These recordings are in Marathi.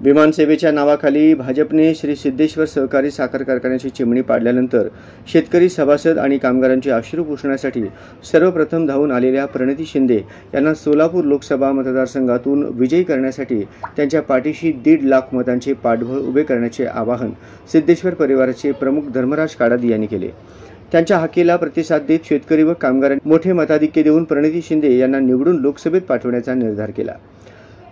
विमानसेवेच्या नावाखाली भाजपने श्री सिद्धेश्वर सहकारी साखर कारखान्याची चिमणी पाडल्यानंतर शेतकरी सभासद आणि कामगारांचे अश्रू पुसण्यासाठी सर्वप्रथम धावून आलेल्या प्रणिती शिंदे यांना सोलापूर लोकसभा मतदारसंघातून विजयी करण्यासाठी त्यांच्या पाठीशी 1.5 लाख मतांचे पाठबळ उभे करण्याचे आवाहन सिद्धेश्वर परिवाराचे प्रमुख धर्मराज काडादी यांनी केले। त्यांच्या हाकेला प्रतिसाद देत शेतकरी व कामगारांनी मोठे मताधिक्य देऊन प्रणिती शिंदे यांना निवडून लोकसभेत पाठवण्याचा निर्धार केला।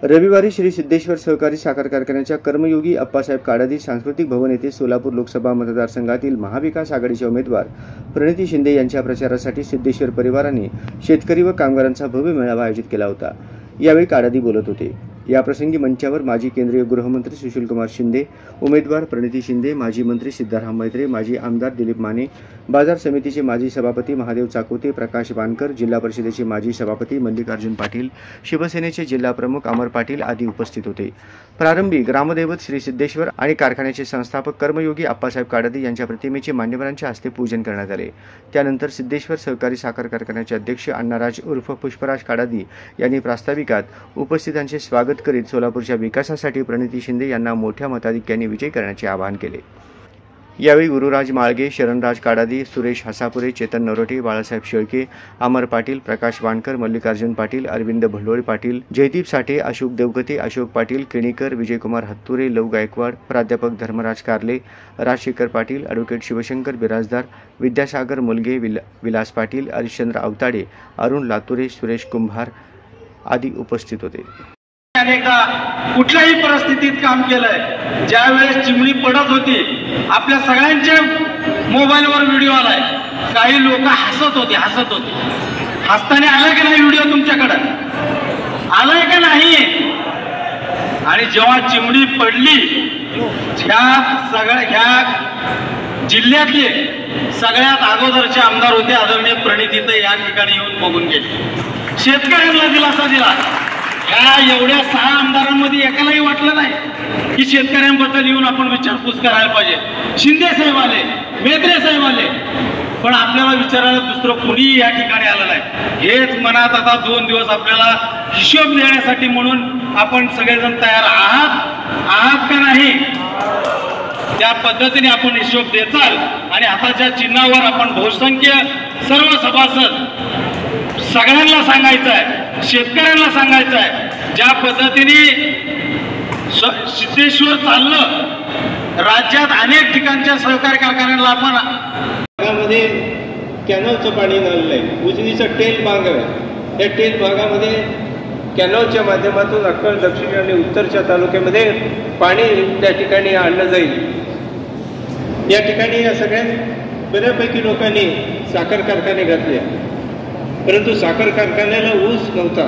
रविवारी श्री सिद्धेश्वर सहकारी साखर कारखान्याच्या कर्मयोगी अप्पासाहेब काडादी सांस्कृतिक भवन येथे सोलापूर लोकसभा मतदारसंघातील महाविकास आघाडीचे उमेदवार प्रणिती शिंदे यांच्या प्रचारासाठी सिद्धेश्वर परिवाराने शेतकरी व कामगारांचा भव्य मेळावा आयोजित केला होता। यावेळी काडादी बोलत होते। याप्रसंगी मंचावर माजी केंद्रीय गृहमंत्री सुशीलकुमार शिंदे, उमेदवार प्रणिती शिंदे, माजी मंत्री सिद्धाराम मैत्रे, माजी आमदार दिलीप माने, बाजार समितीचे माजी सभापती महादेव चाकोते, प्रकाश बानकर, जिल्हा परिषदेचे माजी सभापती मल्लिकार्जुन पाटील, शिवसेनेचे जिल्हा प्रमुख अमर पाटील आदी उपस्थित होते। प्रारंभी ग्रामदैवत श्री सिद्धेश्वर आणि कारखान्याचे संस्थापक कर्मयोगी अप्पासाहेब काडादी यांच्या प्रतिमेचे मान्यवरांच्या हस्ते पूजन करण्यात आले। त्यानंतर सिद्धेश्वर सहकारी साखर कारखान्याचे अध्यक्ष अण्णाराज उर्फ पुष्पराज काडादी यांनी प्रास्ताविकात उपस्थितांचे स्वागत करीत सोलापूरच्या विकासासाठी प्रणिती शिंदे यांना मोठ्या मताधिक्याने विजयी करण्याचे आवाहन केले। यावेळी गुरुराज माळगे, शरणराज काडादी, सुरेश हसापुरे, चेतन नरोटे, बाळासाहेब शेळके, अमर पाटील, प्रकाश वाणकर, मल्लिकार्जुन पाटील, अरविंद भल्लोळे पाटील, जयदीप साठे, अशोक देवगते, अशोक पाटील, केणीकर, विजयकुमार हत्तुरे, लव गायकवाड, प्राध्यापक धर्मराज कारले, राजशेखर पाटील, ॲडव्होकेट शिवशंकर बिराजदार, विद्यासागर मुलगे, विलास पाटील, हरिश्चंद्र अवताडे, अरुण लातुरे, सुरेश कुंभार आदी उपस्थित होते। अनेकदा कुठल्याही परिस्थितीत काम केलंय। ज्या वेळेस चिमणी पडत होती आपल्या सगळ्यांच्या मोबाईलवर व्हिडिओ आलाय, काही लोक हसत होते। हसताना आलाय की नाही व्हिडिओ तुमच्याकडे? आलाय का नाही? आणि जेव्हा चिमणी पडली ह्या जिल्ह्यातले सगळ्यात अगोदरचे आमदार होते आदरणीय प्रणितीताई, या ठिकाणी येऊन बघून गेले। शेतकऱ्यांना दिलासा दिला। ह्या एवढ्या 6 आमदारांमध्ये एकालाही वाटलं नाही की शेतकऱ्यांबद्दल येऊन आपण विचारपूस करायला पाहिजे। शिंदे साहेब आले, मेत्रे साहेब आले, पण आपल्याला विचारायला दुसरं कुणीही या ठिकाणी आलं नाही। हेच मनात आता 2 दिवस आपल्याला हिशोब देण्यासाठी म्हणून आपण सगळेजण तयार आहात का नाही? त्या पद्धतीने आपण हिशोब देचाल आणि हाताच्या चिन्हावर आपण बहुसंख्य सर्व सभासद सगळ्यांना सांगायचं आहे, शेतकऱ्यांना सांगायचं आहे, ज्या पद्धतीने सिद्धेश्वर चाललं, राज्यात अनेक ठिकाणच्या सहकारी कारखान्याला आपण भागामध्ये कॅनलचं पाणी आणलंय। उजनीचं टेल भाग आहे, त्या टेल भागामध्ये कॅनलच्या माध्यमातून अक्कल दक्षिण आणि उत्तरच्या तालुक्यामध्ये पाणी त्या ठिकाणी आणलं जाईल। या ठिकाणी या सगळ्यात बऱ्यापैकी लोकांनी साखर कारखाने घातले, परंतु साखर कारखान्याला ऊस नव्हता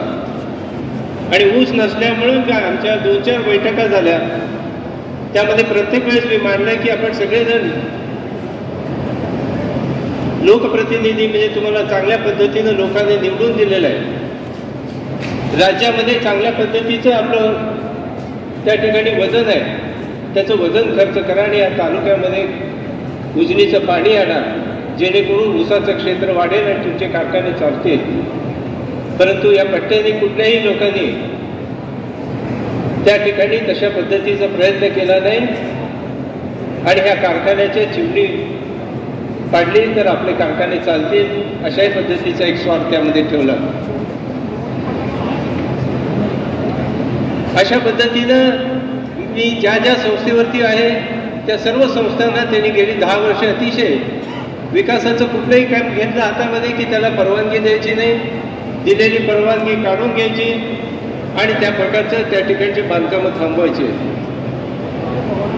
आणि ऊस नसल्यामुळे आमच्या 2-4 बैठका झाल्या। त्यामध्ये प्रत्येक वेळेस मी मानलं की आपण सगळेजण लोकप्रतिनिधी म्हणजे तुम्हाला चांगल्या पद्धतीनं लोकांनी निवडून दिलेलं आहे। राज्यामध्ये चांगल्या पद्धतीचं आपलं त्या ठिकाणी वजन आहे, त्याचं वजन खर्च करा आणि या तालुक्यामध्ये उजनीचं पाणी आणा, जेणेकरून ऊसाचं क्षेत्र वाढेल आणि तुमचे कारखाने चालतील। परंतु या पट्ट्याने कुठल्याही लोकांनी त्या ठिकाणी तशा पद्धतीचा प्रयत्न केला नाही आणि ह्या कारखान्याच्या चिमणी पाडली तर आपले कारखाने चालतील अशाही पद्धतीचा एक स्वार्थ त्यामध्ये ठेवला। अशा पद्धतीनं मी ज्या संस्थेवरती आहे त्या सर्व संस्थांना त्यांनी गेली 10 वर्ष अतिशय विकासाचं कुठलंही काम घेतलं हातामध्ये की त्याला परवानगी द्यायची नाही, दिलेली परवानगी काढून घ्यायची आणि त्या प्रकारचं त्या ठिकाणचे बांधकामं थांबवायचे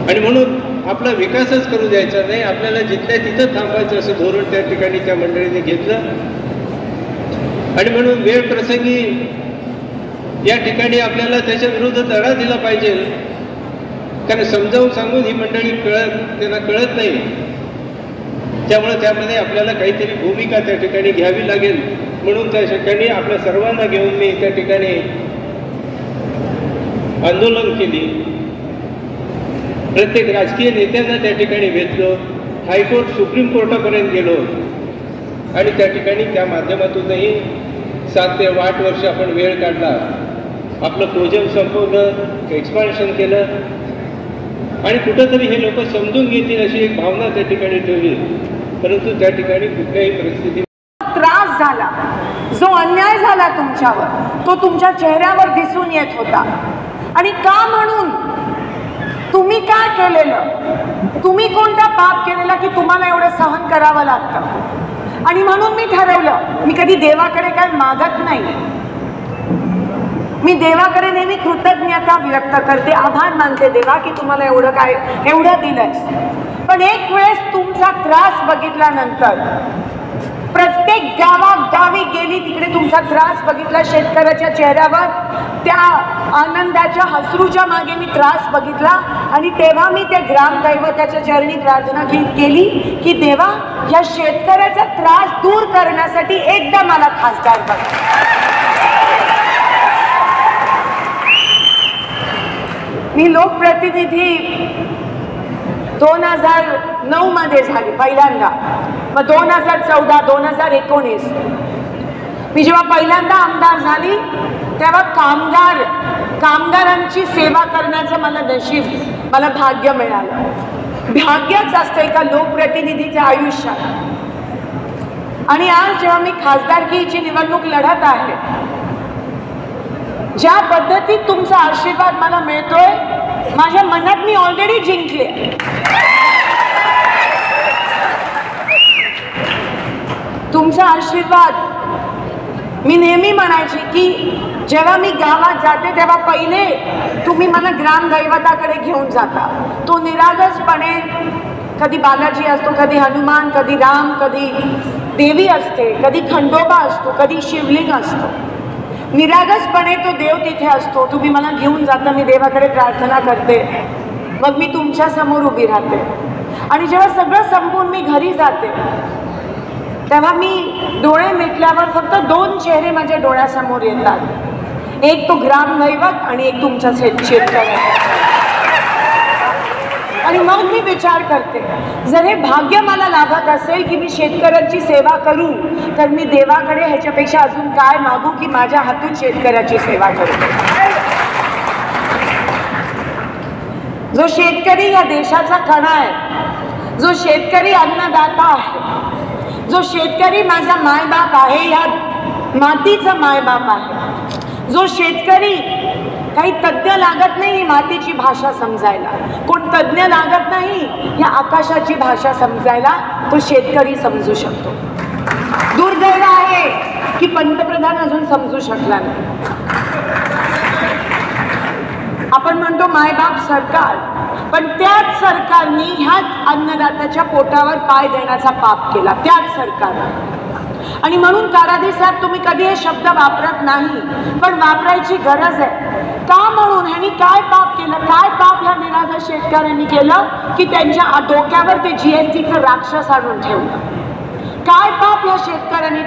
आणि म्हणून आपला विकासच करू द्यायचा नाही, आपल्याला जिथल्या तिथं थांबवायचं असं धोरण त्या ठिकाणी त्या मंडळीने घेतलं। आणि म्हणून वेळ प्रसंगी या ठिकाणी आपल्याला त्याच्या विरोधात लढा दिला पाहिजे, कारण समजावून सांगून ही मंडळी त्यांना कळत नाही। त्यामुळे त्यामध्ये आपल्याला काहीतरी भूमिका त्या ठिकाणी घ्यावी लागेल। म्हणून त्या ठिकाणी आपल्या सर्वांना घेऊन मी त्या ठिकाणी आंदोलन केली, प्रत्येक राजकीय नेत्यांना त्या ठिकाणी भेटलो, हायकोर्ट सुप्रीम कोर्टापर्यंत गेलो आणि त्या ठिकाणी त्या माध्यमातूनही 7 ते 8 वर्ष आपण वेळ काढला आपलं प्रोजेक्ट संपवलं, एक्सपान्शन केलं आणि कुठंतरी हे लोक समजून घेतील अशी एक भावना त्या ठिकाणी ठेवली. परंतु त्या ठिकाणी कुठल्याही परिस्थिती त्रास झाला, जो अन्याय झाला तुमच्यावर तो तुमच्या चेहऱ्यावर दिसून येत होता. आणि का म्हणून? तुम्ही काय केलेलं, तुम्ही कोणता पाप केलेला की तुम्हाला एवढं सहन करावं लागतं. आणि म्हणून मी ठरवलं, मी कधी देवाकडे काय मागत नाही, मी देवाकडे नेहमी कृतज्ञता व्यक्त करते, आभार मानते देवा की तुम्हाला एवढं दिलंयस. पण एक वेळेस तुमचा त्रास बघितल्यानंतर प्रत्येक गावी गेली तिकडे तुमचा त्रास बघितला, शेतकऱ्याच्या चेहऱ्यावर त्या आनंदाच्या हसरूच्या मागे मी त्रास बघितला. आणि तेव्हा मी त्या ग्रामदैवताच्या चरणी प्रार्थना केली की देवा या शेतकऱ्याचा त्रास दूर करण्यासाठी एकदा मला खासदार बघा. मी लोकप्रतिनिधी 2009 मध्ये झाली पहिल्यांदा, मग 2014, 2019 मी जेव्हा पहिल्यांदा आमदार झाली तेव्हा कामगारांची सेवा करण्याचं मला भाग्य मिळालं. भाग्यच असतं एका लोकप्रतिनिधीच्या आयुष्यात. आणि आज जेव्हा मी खासदारकीची निवडणूक लढत आहे, ज्या पद्धतीत तुमचा आशीर्वाद मला मिळतोय, माझ्या मनात मी ऑलरेडी जिंकले. तुमचा आशीर्वाद, मी नेहमी म्हणायची की जेव्हा मी गावात जाते तेव्हा पहिले तुम्ही मला ग्रामदैवताकडे घेऊन जाता. तो निरागसपणे, कधी बालाजी असतो, कधी हनुमान, कधी राम, कधी देवी असते, कधी खंडोबा असतो, कधी शिवलिंग असतो. निरागसपणे तो देव तिथे असतो, तुम्ही मला घेऊन जाता, मी देवाकडे प्रार्थना करते, मग मी तुमच्या समोर उभी राहते. आणि जेव्हा सगळं संपून मी घरी जाते तेव्हा मी डोळे मिटल्यावर फक्त 2 चेहरे माझ्या डोळ्यासमोर येतात, एक तो ग्रामदैवत आणि एक तुमचा शेतकरी. आणि मग मी विचार करते, जर हे भाग्य मला लाभत असेल की मी शेतकऱ्यांची सेवा करू, तर मी देवाकडे ह्याच्यापेक्षा अजून काय मागू की माझ्या हातून शेतकऱ्याची सेवा करू. जो शेतकरी या देशाचा कणा आहे, जो शेतकरी अन्नदाता आहे, जो शेतकरी माझा मायबाप आहे, या मातीचा मायबाप आहे, जो शेतकरी काही तज्ञ लागत नाही मातीची भाषा समजायला, कोण तज्ञ लागत नाही या आकाशाची भाषा समजायला, तो शेतकरी समजू शकतो. दुर्दैव आहे की पंतप्रधान अजून समजू शकला नाही. आपण म्हणतो मायबाप सरकार, पण त्याच सरकारने ह्याच अन्नदात्याच्या पोटावर पाय देण्याचा पाप केला, त्याच सरकारने. आणि म्हणून कारादी साहेब, तुम्ही कधी हे शब्द वापरत नाही, पण वापरायची गरज आहे. का म्हणून ह्यांनी काय पाप केलं, काय पाप ह्या निराधार शेतकऱ्यांनी केलं की त्यांच्या डोक्यावर ते GSTचं राक्षस आणून ठेवलं. काय पाप ह्या शेतकऱ्यांनी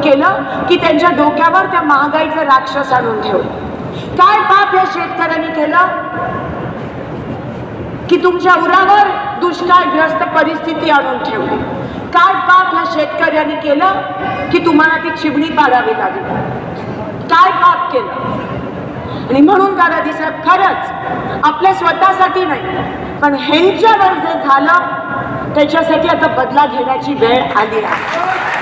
केलं की त्यांच्या डोक्यावर त्या महागाईचं राक्षस आणून ठेवलं. काय पाप या शेतकऱ्यांनी केलं की तुमच्या उरावर दुष्काळग्रस्त परिस्थिती आणून ठेवली. काय पाप ह्या शेतकऱ्यांनी केलं की तुम्हाला ती चिमणी पाडावी लागली. काय पाप केलं. आणि म्हणून कारादी साहेब, खरंच आपल्या स्वतःसाठी नाही, पण ह्यांच्यावर जे झालं त्याच्यासाठी आता बदला घेण्याची वेळ आली आहे.